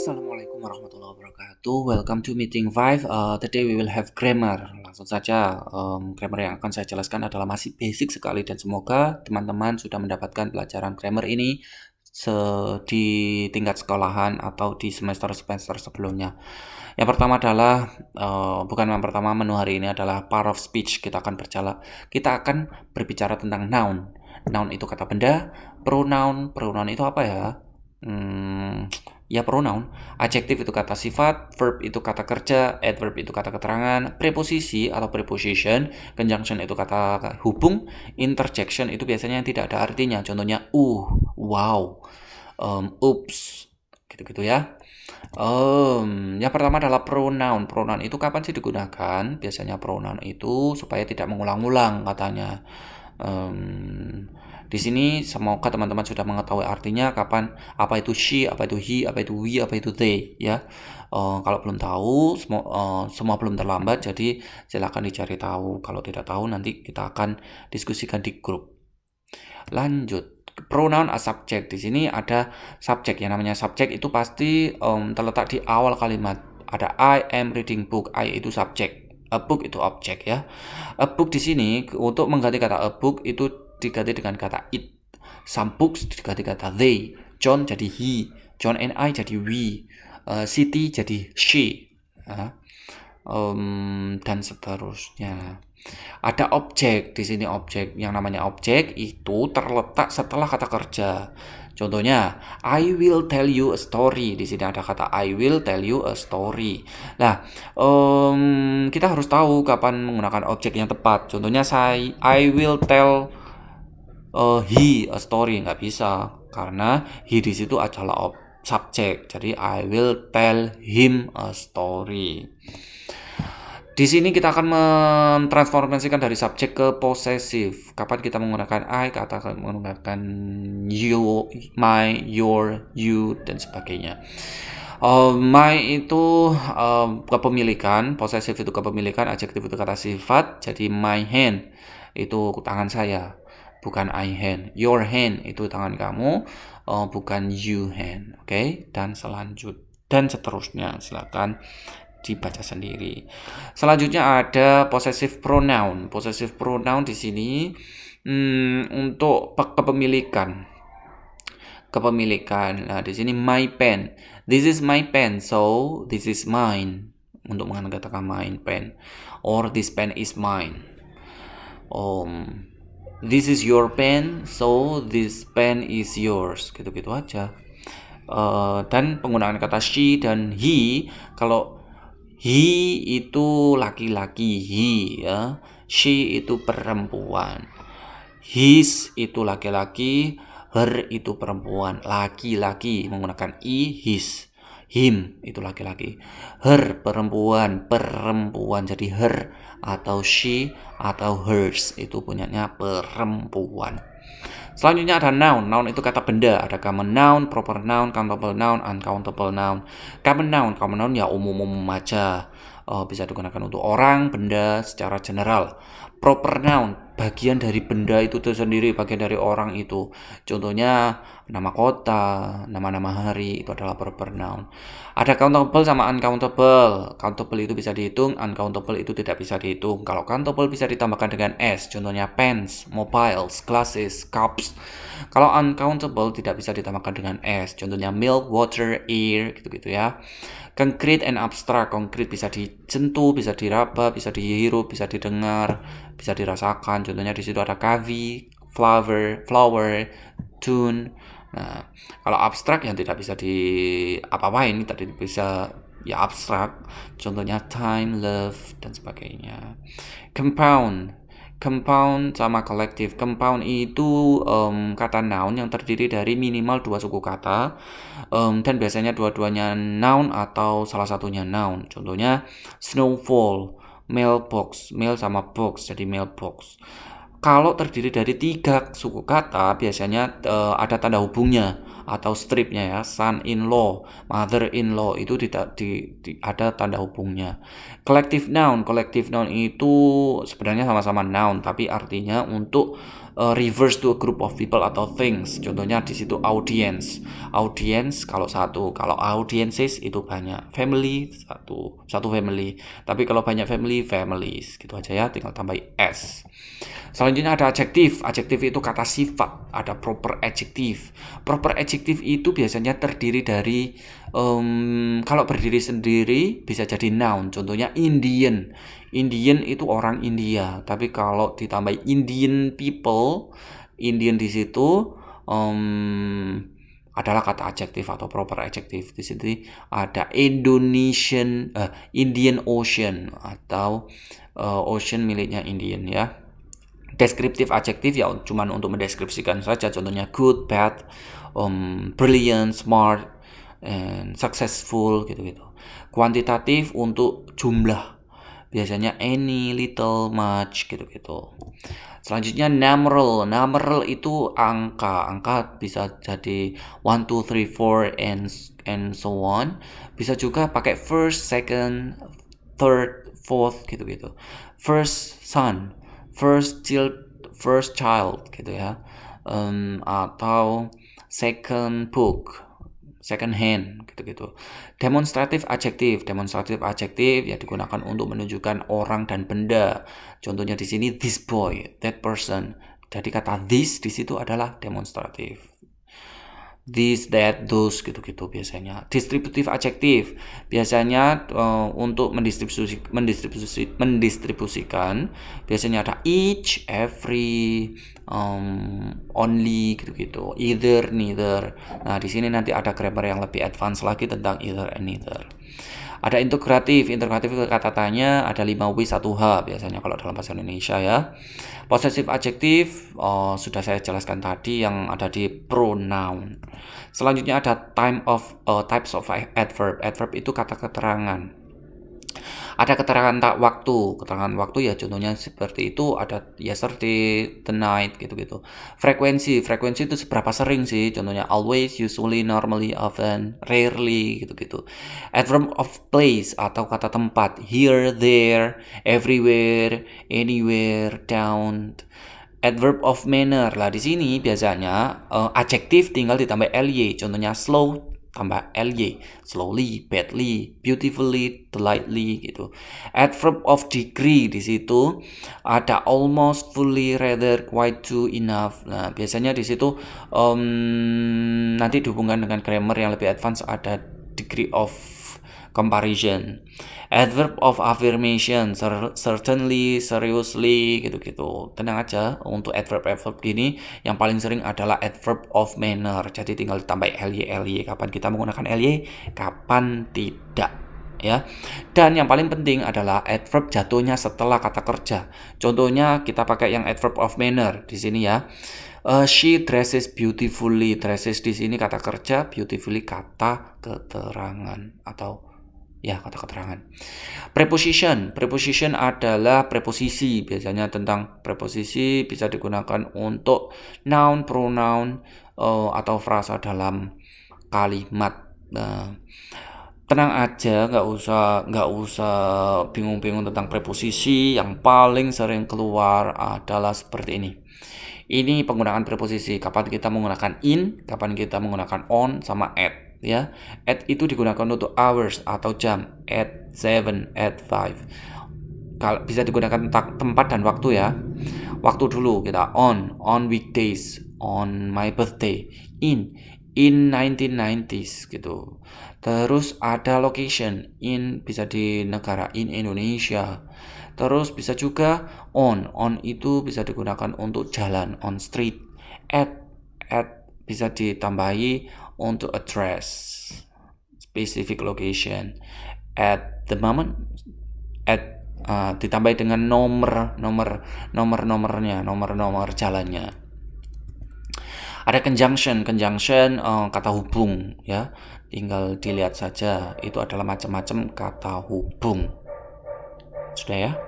Assalamualaikum warahmatullahi wabarakatuh. Welcome to meeting 5. Today we will have grammar. Langsung saja, grammar yang akan saya jelaskan adalah masih basic sekali dan semoga teman-teman sudah mendapatkan pelajaran grammar ini di tingkat sekolahan atau di semester-semester sebelumnya. Yang pertama adalah menu hari ini adalah part of speech. Kita akan berbicara tentang noun. Noun itu kata benda, pronoun itu apa ya? Pronoun. Adjektif itu kata sifat, verb itu kata kerja, adverb itu kata keterangan, preposisi atau preposition, conjunction itu kata hubung, interjection itu biasanya yang tidak ada artinya. Contohnya wow, oops, gitu-gitu ya. Yang pertama adalah pronoun. Pronoun itu kapan sih digunakan? Biasanya pronoun itu supaya tidak mengulang-ulang katanya. Di sini semoga teman-teman sudah mengetahui artinya kapan, apa itu she, apa itu he, apa itu we, apa itu they ya. Kalau belum tahu, semua belum terlambat, jadi silakan dicari tahu. Kalau tidak tahu nanti kita akan diskusikan di grup. Lanjut. Pronoun as subject. Di sini ada subjek. Yang namanya subjek itu pasti terletak di awal kalimat. Ada I am reading book. I itu subjek. A book itu objek ya. A book di sini untuk mengganti kata a book itu diganti dengan kata it. Some books diganti kata they. John jadi he. John and I jadi we. Siti jadi she. Dan seterusnya. Ada objek di sini. Objek yang namanya objek itu terletak setelah kata kerja. Contohnya, I will tell you a story. Di sini ada kata I will tell you a story. Nah, kita harus tahu kapan menggunakan objek yang tepat. Contohnya, I will tell he a story. Nggak bisa karena he di situ adalah subjek. Jadi I will tell him a story. Di sini kita akan mentransformasikan dari subjek ke possessive. Kapan kita menggunakan I, kata menggunakan you, my, your, you, dan sebagainya. My itu kepemilikan, possessive itu kepemilikan, adjektif itu kata sifat. Jadi my hand itu tangan saya, bukan I hand. Your hand itu tangan kamu, bukan you hand. Oke? Dan seterusnya. Silakan dibaca sendiri. Selanjutnya ada possessive pronoun. Possessive pronoun di sini untuk kepemilikan. Nah, di sini my pen. This is my pen, so this is mine. Untuk mengatakan my pen. Or this pen is mine. This is your pen, so this pen is yours. Gitu-gitu aja. Dan penggunaan kata she dan he, kalau he itu laki-laki, he ya. She itu perempuan. His itu laki-laki, her itu perempuan. Laki-laki menggunakan i, his. Him itu laki-laki. Her perempuan. Jadi her atau she atau hers itu punyanya perempuan. Selanjutnya ada noun. Noun itu kata benda. Ada common noun, proper noun, countable noun, uncountable noun. Common noun ya umum-umum aja. Bisa digunakan untuk orang, benda secara general. Proper noun, bagian dari benda itu sendiri, bagian dari orang itu. Contohnya nama kota, nama-nama hari, itu adalah proper noun. Ada countable sama uncountable. Countable itu bisa dihitung, uncountable itu tidak bisa dihitung. Kalau countable bisa ditambahkan dengan S, contohnya pens, mobiles, glasses, cups. Kalau uncountable tidak bisa ditambahkan dengan S, contohnya milk, water, air, gitu-gitu ya. Concrete and abstract. Konkret bisa disentuh, bisa diraba, bisa dihirup, bisa didengar, bisa dirasakan. Contohnya di situ ada kavi, flower, tune. Nah, kalau abstrak yang tidak bisa apa-apain, tadi bisa ya abstrak. Contohnya time, love, dan sebagainya. Compound sama collective. Compound itu kata noun yang terdiri dari minimal 2 suku kata, dan biasanya dua-duanya noun atau salah satunya noun. Contohnya snowfall, mailbox, mail sama box jadi mailbox. Kalau terdiri dari 3 suku kata, biasanya ada tanda hubungnya atau stripnya ya. Son-in-law, mother-in-law itu tidak ada tanda hubungnya. Collective noun itu sebenarnya sama-sama noun, tapi artinya untuk refers to a group of people atau things. Contohnya di situ audience. Audience kalau satu, kalau audiences itu banyak. Family satu family. Tapi kalau banyak family, families. Gitu aja ya, tinggal tambahin s. Selanjutnya ada adjective. Adjective itu kata sifat. Ada proper adjective. Proper adjective itu biasanya terdiri dari kalau berdiri sendiri bisa jadi noun. Contohnya Indian. Indian itu orang India. Tapi kalau ditambah Indian people, Indian di situ adalah kata adjective atau proper adjective. Di sini ada Indonesian, Indian Ocean atau ocean miliknya Indian ya. Deskriptif adjektif ya cuman untuk mendeskripsikan saja, contohnya good, bad, brilliant, smart, and successful gitu-gitu. Kuantitatif untuk jumlah, biasanya any, little, much gitu-gitu. Selanjutnya numeral. Numeral itu angka. Angka bisa jadi 1, 2, 3, 4 and so on. Bisa juga pakai first, second, third, fourth gitu-gitu. First son, first child gitu ya, atau second book, second hand gitu-gitu. Demonstratif adjektif ya digunakan untuk menunjukkan orang dan benda. Contohnya di sini this boy, that person. Jadi kata this di situ adalah demonstratif. This, that, those gitu-gitu biasanya. Distributif adjektif biasanya untuk mendistribusikan biasanya ada each, every, only gitu-gitu, either, neither. Nah, di sini nanti ada grammar yang lebih advance lagi tentang either and neither. Ada integratif itu kata tanya, ada 5 W 1 H biasanya kalau dalam bahasa Indonesia ya. Possessive adjektif sudah saya jelaskan tadi yang ada di pronoun. Selanjutnya ada types of adverb. Adverb itu kata keterangan. Ada keterangan waktu. Keterangan waktu ya contohnya seperti itu, ada yesterday, tonight gitu-gitu. Frekuensi itu seberapa sering sih? Contohnya always, usually, normally, often, rarely gitu-gitu. Adverb of place atau kata tempat. Here, there, everywhere, anywhere, down. Adverb of manner lah, di sini biasanya adjektif tinggal ditambah ly. Contohnya slow tambah ly, slowly, badly, beautifully, delightfully gitu. Adverb of degree di situ ada almost, fully, rather, quite, to, enough. Nah, biasanya di situ nanti dihubungkan dengan grammar yang lebih advance, ada degree of comparison. Adverb of affirmation, certainly, seriously gitu-gitu. Tenang aja, untuk adverb ini yang paling sering adalah adverb of manner. Jadi tinggal ditambah ly. Kapan kita menggunakan ly, kapan tidak ya. Dan yang paling penting adalah adverb jatuhnya setelah kata kerja. Contohnya kita pakai yang adverb of manner di sini ya. She dresses beautifully. Dresses di sini kata kerja, beautifully kata keterangan atau ya kata keterangan. Preposition adalah preposisi. Biasanya tentang preposisi bisa digunakan untuk noun, pronoun, atau frasa dalam kalimat. Tenang aja, nggak usah bingung-bingung tentang preposisi. Yang paling sering keluar adalah seperti ini. Ini penggunaan preposisi. Kapan kita menggunakan in, kapan kita menggunakan on, sama at. Ya, at itu digunakan untuk hours atau jam, at 7, at 5. Kalau bisa digunakan tempat dan waktu ya. Waktu dulu kita on weekdays, on my birthday, in 1990s gitu. Terus ada location, in bisa di negara, in Indonesia. Terus bisa juga on itu bisa digunakan untuk jalan, on street. At bisa ditambahi untuk address, specific location. At the moment, ditambah dengan nomor jalannya. Ada conjunction kata hubung ya, tinggal dilihat saja, itu adalah macam-macam kata hubung. Sudah ya.